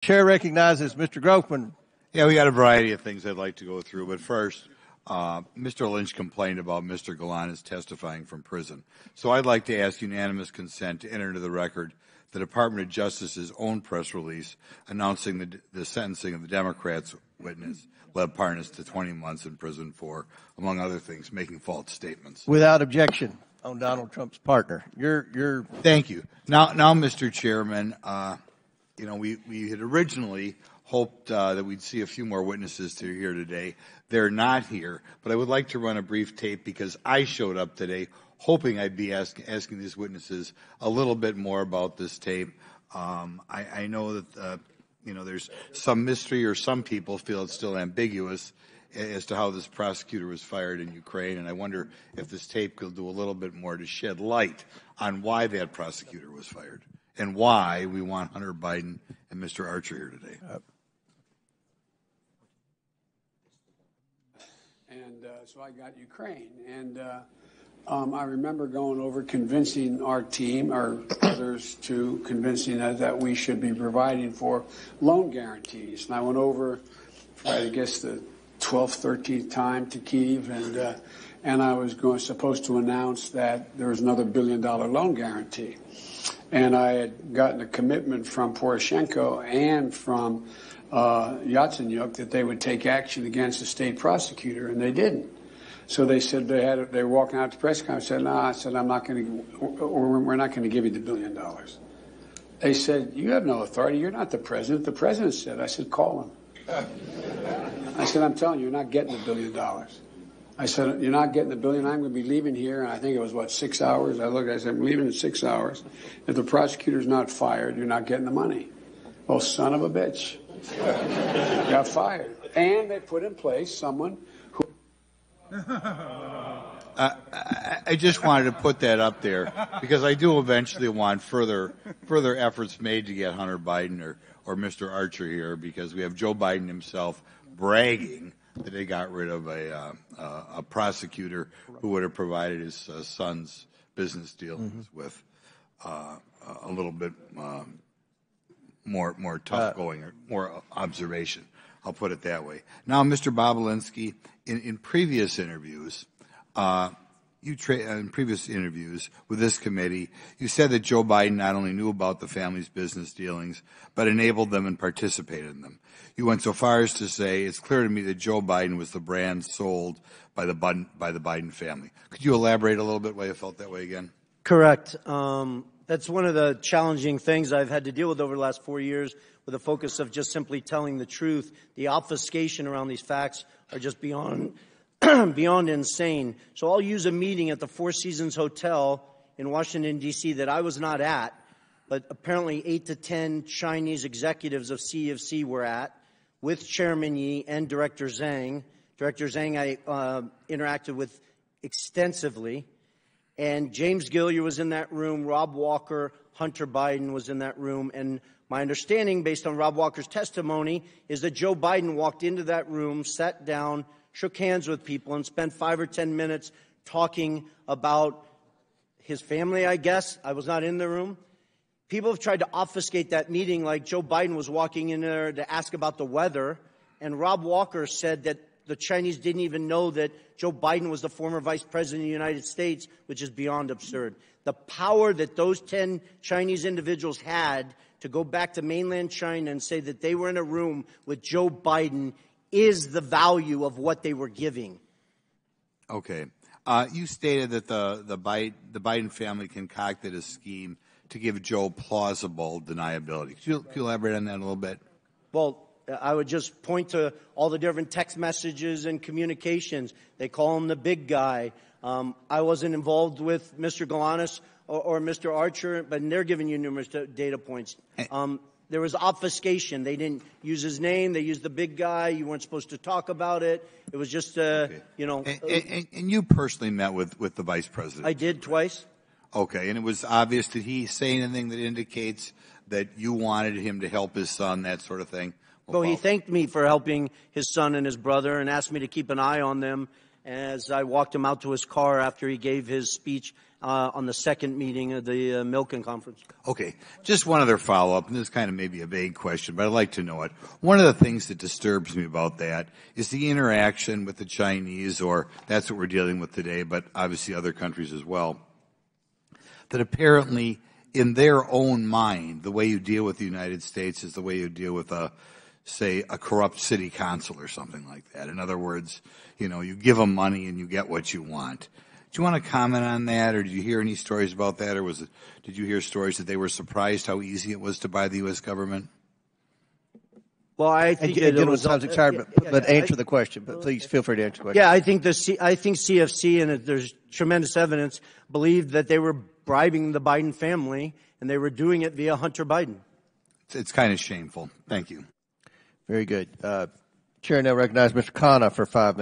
Chair recognizes Mr. Grothman. Yeah, we got a variety of things I'd like to go through, but first, Mr. Lynch complained about Mr. Galanis testifying from prison. So I'd like to ask unanimous consent to enter into the record the Department of Justice's own press release announcing the sentencing of the Democrats' witness, Lev Parnas, to 20 months in prison for, among other things, making false statements. Without objection on Donald Trump's partner. Thank you. Now, Mr. Chairman, we had originally hoped that we'd see a few more witnesses to here today. They're not here, but I would like to run a brief tape because I showed up today hoping I'd be asking these witnesses a little bit more about this tape. I know that there's some mystery, or some people feel it's still ambiguous as to how this prosecutor was fired in Ukraine, and I wonder if this tape could do a little bit more to shed light on why that prosecutor was fired and why we want Hunter Biden and Mr. Archer here today. So I got Ukraine, and I remember going over convincing our team, or others, to convincing that we should be providing for loan guarantees. And I went over, I guess, the 12th, 13th time to Kyiv, and I was supposed to announce that there was another $1 billion loan guarantee. And I had gotten a commitment from Poroshenko and from Yatsenyuk that they would take action against the state prosecutor, and they didn't. So they said they were walking out to the press conference. I said, no, I'm not going to, we're not going to give you the $1 billion. They said, you have no authority. You're not the president. The president said. I said, call him. I said, I'm telling you, you're not getting the $1 billion. I said, you're not getting the $1 billion. I'm going to be leaving here. And I think it was, 6 hours? I said, I'm leaving in 6 hours. If the prosecutor's not fired, you're not getting the money. Oh, son of a bitch. Got fired. And they put in place someone who... I just wanted to put that up there because I do eventually want further efforts made to get Hunter Biden or Mr. Archer here, because we have Joe Biden himself bragging that they got rid of a prosecutor who would have provided his son's business dealings with a little bit more tough going, or more observation. I'll put it that way. Now, Mr. Bobulinski, in previous interviews, in previous interviews with this committee, you said that Joe Biden not only knew about the family's business dealings, but enabled them and participated in them. You went so far as to say, it's clear to me that Joe Biden was the brand sold by the Biden family. Could you elaborate a little bit why you felt that way again? Correct. That's one of the challenging things I've had to deal with over the last 4 years, with a focus of just simply telling the truth. The obfuscation around these facts are just beyond insane. So I'll use a meeting at the Four Seasons Hotel in Washington, D.C. that I was not at, but apparently 8 to 10 Chinese executives of CEFC were at, with Chairman Yi and Director Zhang. Director Zhang I interacted with extensively. And James Gilliar was in that room, Rob Walker, Hunter Biden was in that room. And my understanding, based on Rob Walker's testimony, is that Joe Biden walked into that room, sat down, shook hands with people, and spent 5 or 10 minutes talking about his family, I guess. I was not in the room. People have tried to obfuscate that meeting like Joe Biden was walking in there to ask about the weather. And Rob Walker said that the Chinese didn't even know that Joe Biden was the former vice president of the United States, which is beyond absurd. The power that those 10 Chinese individuals had to go back to mainland China and say that they were in a room with Joe Biden is the value of what they were giving. Okay. You stated that the Biden family concocted a scheme to give Joe plausible deniability. Could you elaborate on that a little bit? Well, I would just point to all the different text messages and communications. They call him the big guy. I wasn't involved with Mr. Galanis or Mr. Archer, but they're giving you numerous data points. There was obfuscation. They didn't use his name. They used the big guy. You weren't supposed to talk about it. It was just, okay. And you personally met with the vice president? I did twice. Okay. And it was obvious. Did he say anything that indicates that you wanted him to help his son, that sort of thing? Well, he thanked me for helping his son and his brother and asked me to keep an eye on them. as I walked him out to his car after he gave his speech on the second meeting of the Milken Conference. Okay, just one other follow-up, and this is kind of maybe a vague question, but I'd like to know it. One of the things that disturbs me about that is the interaction with the Chinese, or that's what we're dealing with today, but obviously other countries as well, that apparently in their own mind, the way you deal with the United States is the way you deal with say, a corrupt city council or something like that. In other words, you give them money and you get what you want. Do you want to comment on that, or did you hear any stories about that, or did you hear stories that they were surprised how easy it was to buy the U.S. government? Well, I think it was expired, but answer the question. But please feel free to answer the question. Yeah, I think CFC, and there's tremendous evidence, believed that they were bribing the Biden family, and they were doing it via Hunter Biden. It's kind of shameful. Thank you. Very good. Chair now recognizes Mr. Khanna for 5 minutes.